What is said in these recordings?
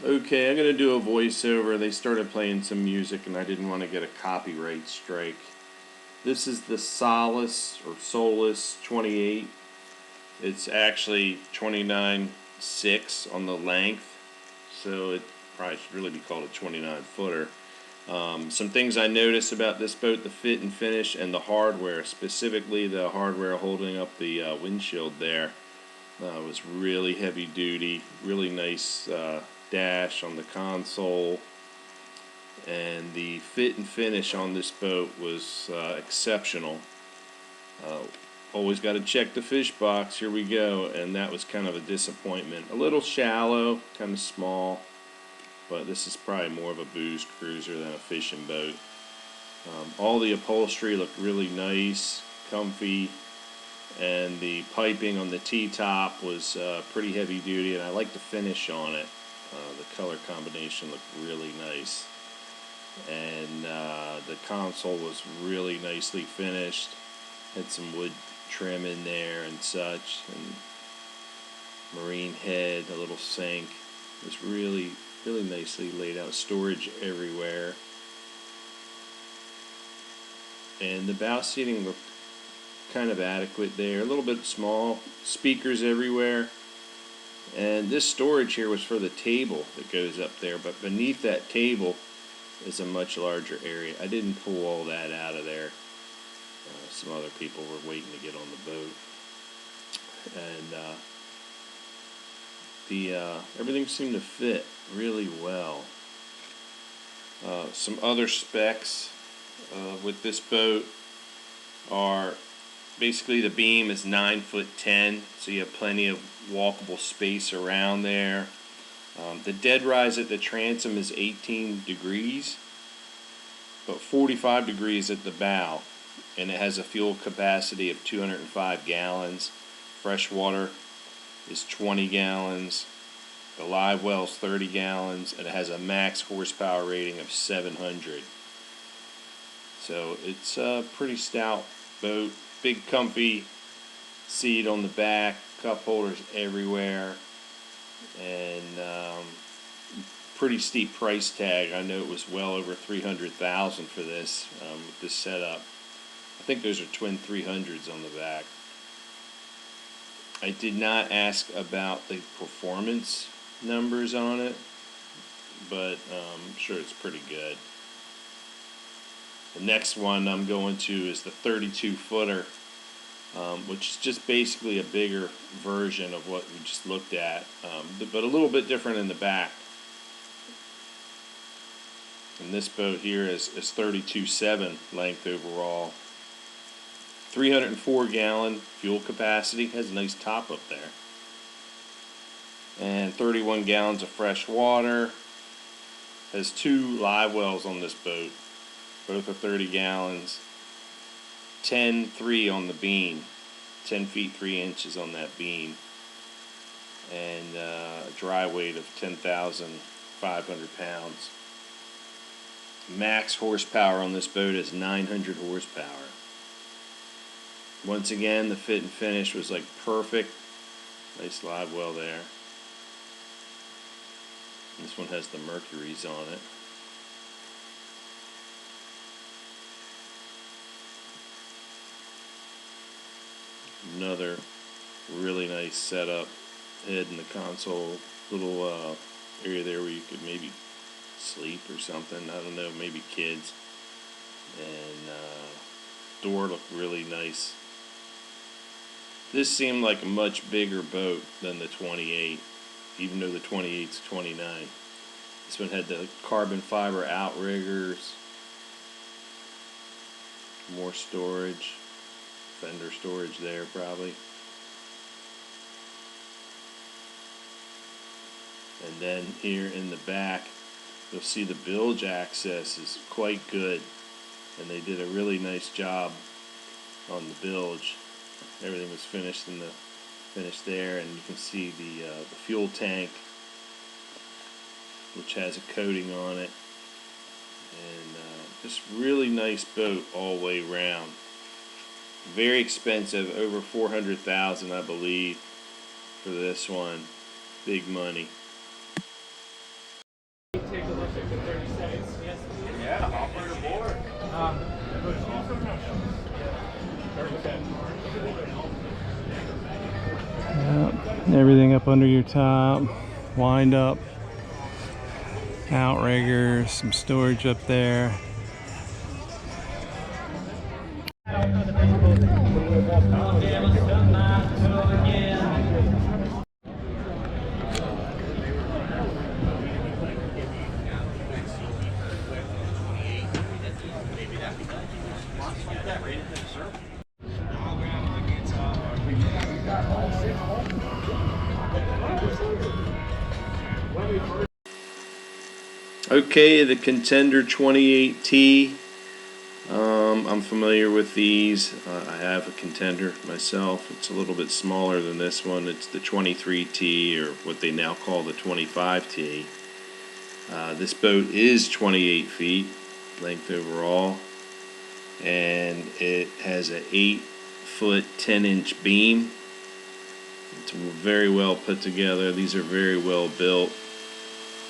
Okay, I'm going to do a voiceover. They started playing some music and I didn't want to get a copyright strike. This is the Solace 28. It's actually 29.6 on the length, so it probably should really be called a 29 footer. Some things I noticed about this boat: the fit and finish and the hardware, specifically the hardware holding up the windshield there, was really heavy duty, really nice dash on the console, and the fit and finish on this boat was exceptional. Always got to check the fish box. Here we go, and that was kind of a disappointment. A little shallow, kind of small, but this is probably more of a booze cruiser than a fishing boat. All the upholstery looked really nice, comfy, and the piping on the T-top was pretty heavy duty, and I like the finish on it. The color combination looked really nice, and the console was really nicely finished. Had some wood trim in there and such, and marine head, a little sink. It was really nicely laid out. Storage everywhere, and the bow seating looked kind of adequate there. A little bit small, speakers everywhere, and this storage here was for the table that goes up there, but beneath that table is a much larger area. I didn't pull all that out of there. Some other people were waiting to get on the boat, and everything seemed to fit really well. Some other specs with this boat are basically the beam is 9'10", so you have plenty of walkable space around there. The dead rise at the transom is 18 degrees, but 45 degrees at the bow, and it has a fuel capacity of 205 gallons. Fresh water is 20 gallons. The live well is 30 gallons, and it has a max horsepower rating of 700. So it's a pretty stout boat. Big comfy seat on the back, cup holders everywhere, and pretty steep price tag. I know it was well over $300,000 for this with this setup. I think those are twin 300s on the back. I did not ask about the performance numbers on it, but I'm sure it's pretty good. The next one I'm going to is the 32 footer, which is just basically a bigger version of what we just looked at, but a little bit different in the back. And this boat here is 32.7 length overall. 304 gallon fuel capacity, has a nice top up there, and 31 gallons of fresh water. Has 2 live wells on this boat, both are 30 gallons. 10.3 on the beam, 10 feet 3 inches on that beam, and a dry weight of 10,500 pounds. Max horsepower on this boat is 900 horsepower. Once again, the fit and finish was like perfect. Nice live well there. This one has the Mercuries on it. Another really nice setup. Head in the console, little area there where you could maybe sleep or something. I don't know, maybe kids. And door looked really nice. This seemed like a much bigger boat than the 28, even though the 28's 29. This one had the carbon fiber outriggers, more storage, fender storage there probably. And then here in the back, you'll see the bilge access is quite good, and they did a really nice job on the bilge. Everything was finished there, and you can see the fuel tank, which has a coating on it, and just really nice boat all the way around. Very expensive, over $400,000 I believe for this one. Big money. Yep. Everything up under your top, wind up, outriggers, some storage up there. Okay, the Contender 28T. I'm familiar with these. I have a Contender myself. It's a little bit smaller than this one. It's the 23T, or what they now call the 25T. This boat is 28 feet length overall, and it has an 8-foot 10-inch beam. It's very well put together. These are very well built.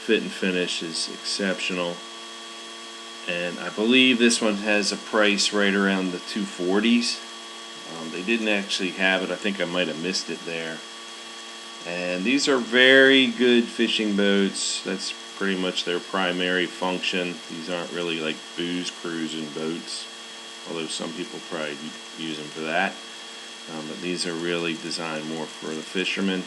Fit and finish is exceptional, and I believe this one has a price right around the 240s. They didn't actually have it. I think I might have missed it there. And these are very good fishing boats. That's pretty much their primary function. These aren't really like booze cruising boats, although some people probably use them for that. But these are really designed more for the fishermen.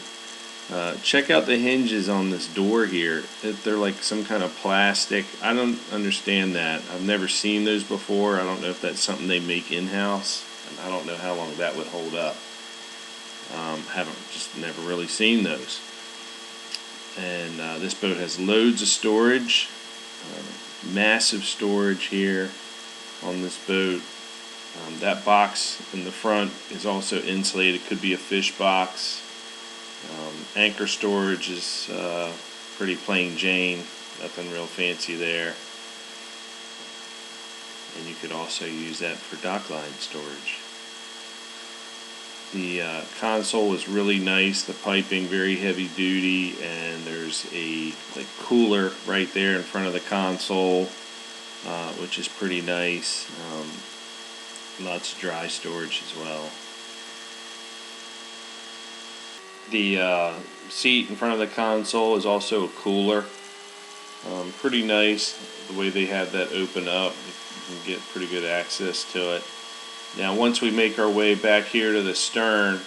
Check out the hinges on this door here. They're like some kind of plastic. I don't understand that. I've never seen those before. I don't know if that's something they make in-house. And I don't know how long that would hold up. Haven't just never really seen those. And this boat has loads of storage. Massive storage here on this boat. That box in the front is also insulated. It could be a fish box. Anchor storage is pretty plain Jane, nothing real fancy there. And you could also use that for dock line storage. The console is really nice, the piping very heavy duty, and there's a cooler right there in front of the console, which is pretty nice. Lots of dry storage as well. The seat in front of the console is also a cooler. Pretty nice the way they have that open up. You can get pretty good access to it. Now once we make our way back here to the stern,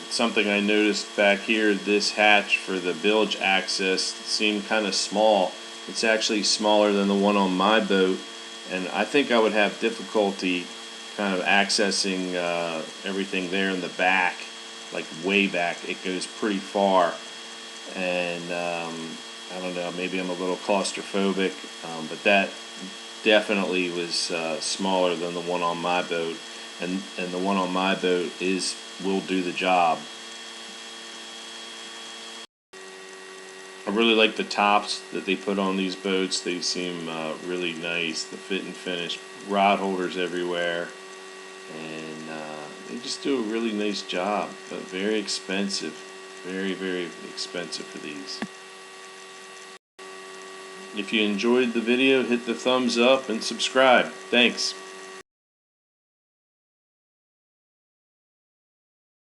something I noticed back here, this hatch for the bilge access seemed kind of small. It's actually smaller than the one on my boat, and I think I would have difficulty kind of accessing everything there in the back, like way back. It goes pretty far, and I don't know, maybe I'm a little claustrophobic, but that definitely was smaller than the one on my boat, and the one on my boat will do the job. I really like the tops that they put on these boats. They seem really nice. The fit and finish, rod holders everywhere, and they just do a really nice job, but very expensive. Very, very expensive for these. If you enjoyed the video, hit the thumbs up and subscribe. Thanks.